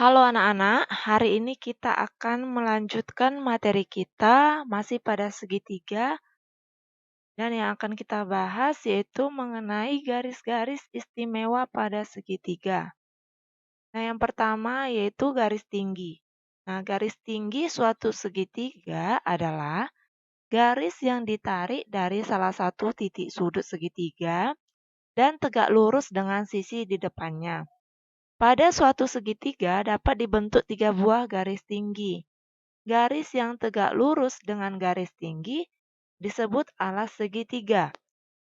Halo anak-anak, hari ini kita akan melanjutkan materi kita masih pada segitiga dan yang akan kita bahas yaitu mengenai garis-garis istimewa pada segitiga. Nah, yang pertama yaitu garis tinggi. Nah, garis tinggi suatu segitiga adalah garis yang ditarik dari salah satu titik sudut segitiga dan tegak lurus dengan sisi di depannya. Pada suatu segitiga dapat dibentuk 3 buah garis tinggi. Garis yang tegak lurus dengan garis tinggi disebut alas segitiga.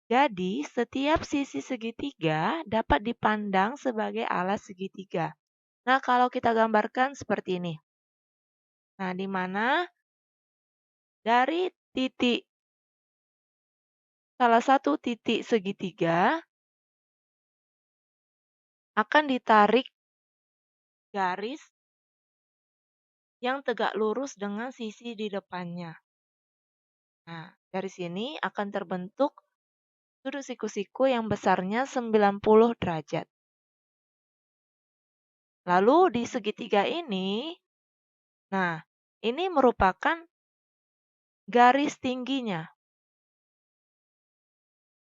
Jadi, setiap sisi segitiga dapat dipandang sebagai alas segitiga. Nah, kalau kita gambarkan seperti ini. Nah, di mana dari titik salah satu titik segitiga akan ditarik garis yang tegak lurus dengan sisi di depannya. Nah, dari sini akan terbentuk sudut siku-siku yang besarnya 90 derajat. Lalu di segitiga ini, nah ini merupakan garis tingginya.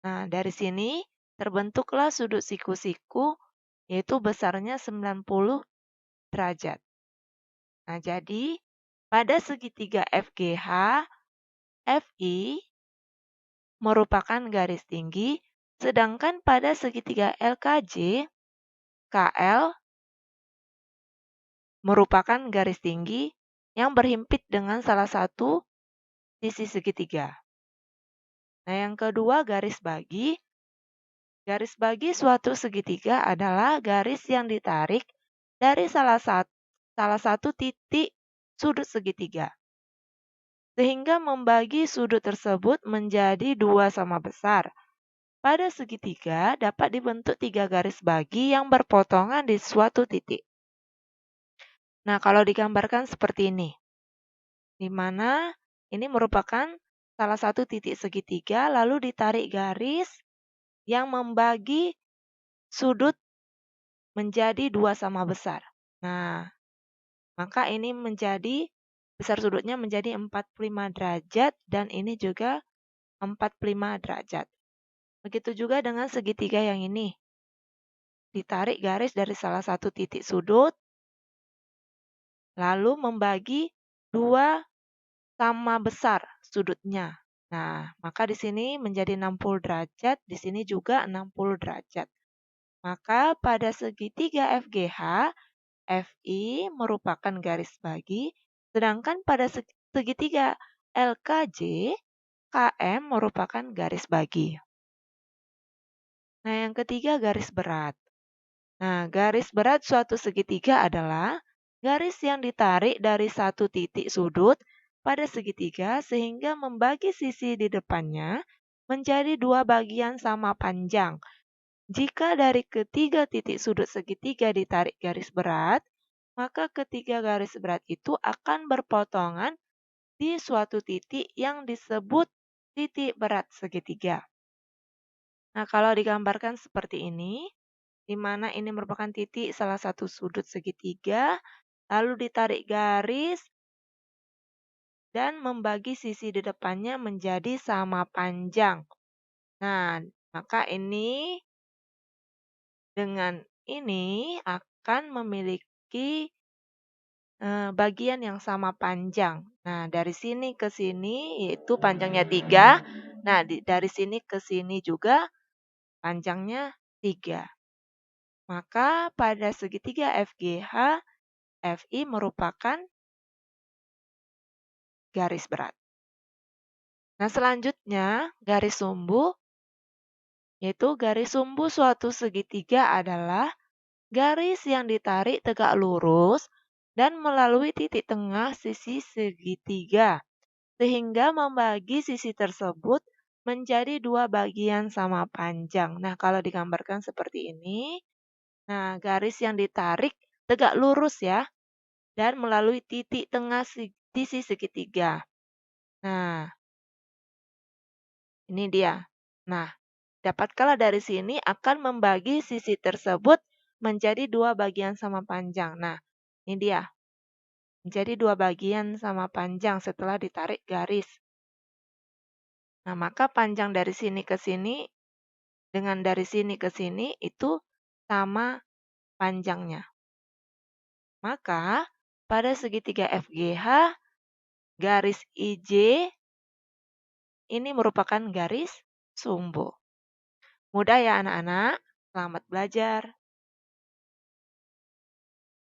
Nah, dari sini terbentuklah sudut siku-siku yaitu besarnya 90 derajat. Nah, jadi pada segitiga FGH, FI merupakan garis tinggi, sedangkan pada segitiga LKJ, KL merupakan garis tinggi yang berhimpit dengan salah satu sisi segitiga. Nah, yang kedua garis bagi. Garis bagi suatu segitiga adalah garis yang ditarik dari salah satu titik sudut segitiga, sehingga membagi sudut tersebut menjadi 2 sama besar. Pada segitiga dapat dibentuk 3 garis bagi yang berpotongan di suatu titik. Nah, kalau digambarkan seperti ini, di mana ini merupakan salah satu titik segitiga, lalu ditarik garis yang membagi sudut menjadi 2 sama besar. Nah, maka ini menjadi besar sudutnya menjadi 45 derajat dan ini juga 45 derajat. Begitu juga dengan segitiga yang ini. Ditarik garis dari salah satu titik sudut, lalu membagi 2 sama besar sudutnya. Nah, maka di sini menjadi 60 derajat, di sini juga 60 derajat. Maka pada segitiga FGH, FI merupakan garis bagi, sedangkan pada segitiga LKJ, KM merupakan garis bagi. Nah, yang ketiga garis berat. Nah, garis berat suatu segitiga adalah garis yang ditarik dari satu titik sudut pada segitiga sehingga membagi sisi di depannya menjadi 2 bagian sama panjang. Jika dari ketiga titik sudut segitiga ditarik garis berat, maka ketiga garis berat itu akan berpotongan di suatu titik yang disebut titik berat segitiga. Nah, kalau digambarkan seperti ini, di mana ini merupakan titik salah satu sudut segitiga, lalu ditarik garis dan membagi sisi di depannya menjadi sama panjang. Nah, maka ini dengan ini akan memiliki bagian yang sama panjang. Nah, dari sini ke sini yaitu panjangnya 3. Nah, dari sini ke sini juga panjangnya 3. Maka pada segitiga FGH, FI merupakan garis berat. Nah, selanjutnya garis sumbu, yaitu garis sumbu suatu segitiga adalah garis yang ditarik tegak lurus dan melalui titik tengah sisi segitiga, sehingga membagi sisi tersebut menjadi 2 bagian sama panjang. Nah, kalau digambarkan seperti ini, nah garis yang ditarik tegak lurus ya, dan melalui titik tengah sisi segitiga. Nah, ini dia. Nah, dapatkanlah dari sini akan membagi sisi tersebut menjadi 2 bagian sama panjang. Nah, Ini dia. Menjadi dua bagian sama panjang setelah ditarik garis. Nah, maka panjang dari sini ke sini dengan dari sini ke sini itu sama panjangnya. Maka pada segitiga FGH, garis IJ ini merupakan garis sumbu. Mudah ya anak-anak? Selamat belajar.